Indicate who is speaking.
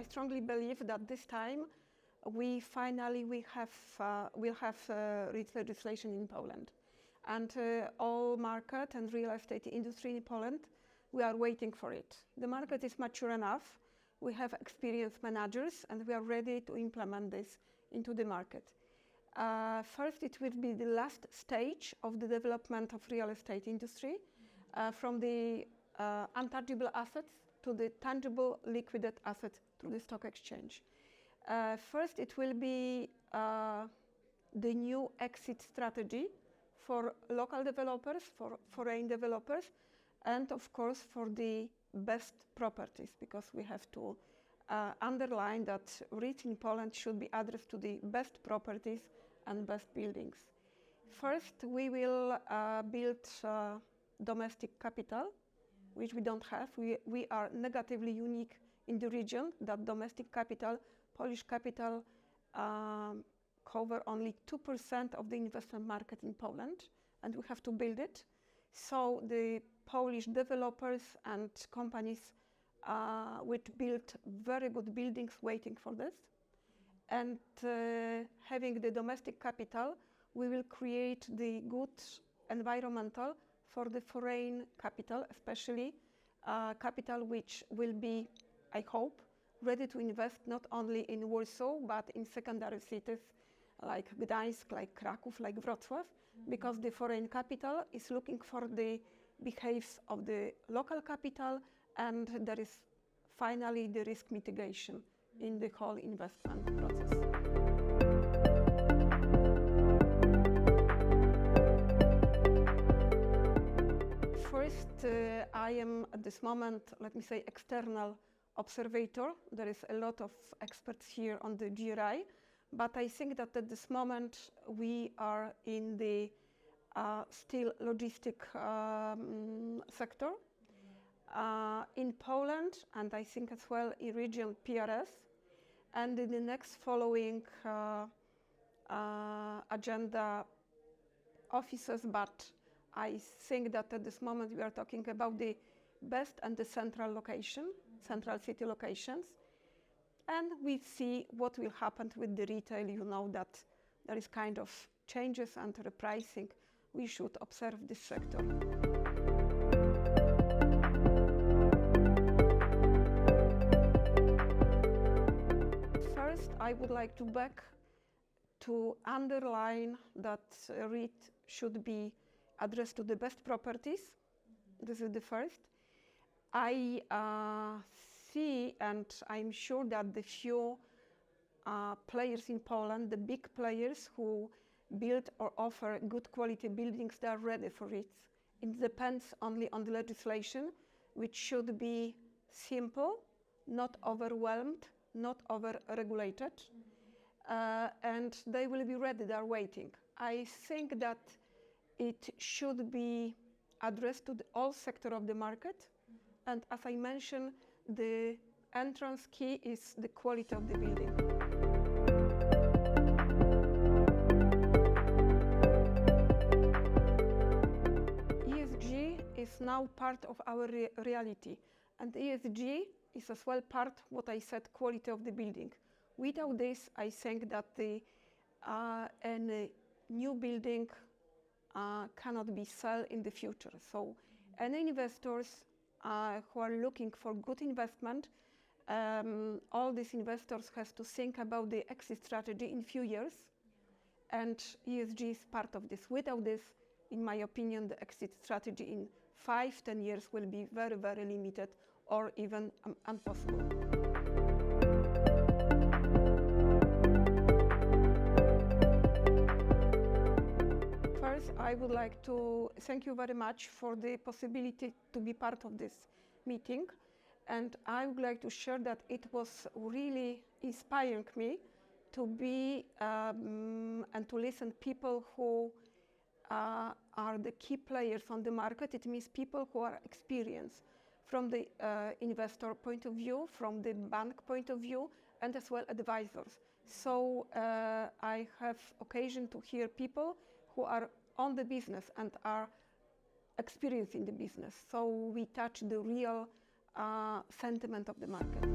Speaker 1: strongly believe that this time we finally will have REIT legislation in Poland. And all market and real estate industry in Poland, we are waiting for it. The market is mature enough. We have experienced managers and we are ready to implement this into the market. First, it will be the last stage of the development of real estate industry, from the untouchable assets to the tangible liquid assets through the stock exchange. First, it will be the new exit strategy for local developers, for foreign developers, and of course for the best properties, because we have to underline that REIT in Poland should be addressed to the best properties and best buildings. First, we will build domestic capital, which we don't have. We are negatively unique in the region that domestic capital, Polish capital, cover only 2% of the investment market in Poland, and we have to build it. So the Polish developers and companies which build very good buildings waiting for this. And having the domestic capital, we will create the good environmental for the foreign capital, especially capital which will be, I hope, ready to invest not only in Warsaw, but in secondary cities like Gdańsk, like Kraków, like Wrocław, because the foreign capital is looking for the behaviors of the local capital, and there is finally the risk mitigation in the whole investment process. First, I am at this moment, let me say, external observator. There is a lot of experts here on the GRI, but I think that at this moment we are in the still logistic sector. In Poland, and I think as well in region PRS, and in the next following agenda offices, but I think that at this moment we are talking about the best and the central location, central city locations, and we see what will happen with the retail. You know that there is kind of changes and repricing. We should observe this sector. First, I would like to underline that REIT should be addressed to the best properties. This is the first. I see, and I'm sure that the few players in Poland, the big players who build or offer good quality buildings, they are ready for it. It depends only on the legislation, which should be simple, not overwhelmed, not over-regulated, and they will be ready, they are waiting. I think that it should be addressed to all sector of the market, and as I mentioned, the entrance key is the quality of the building. ESG is now part of our reality, and ESG is as well part, what I said, quality of the building. Without this, I think that the any new building cannot be sold in the future. So any investors who are looking for good investment, all these investors has to think about the exit strategy in few years, and ESG is part of this. Without this, in my opinion, the exit strategy in 5-10 years will be very, very limited or even impossible. First, I would like to thank you very much for the possibility to be part of this meeting. And I would like to share that it was really inspiring me to be and to listen people who are the key players on the market. It means people who are experienced from the investor point of view, from the bank point of view, and as well advisors. So I have occasion to hear people who are on the business and are experienced in the business. So we touch the real sentiment of the market.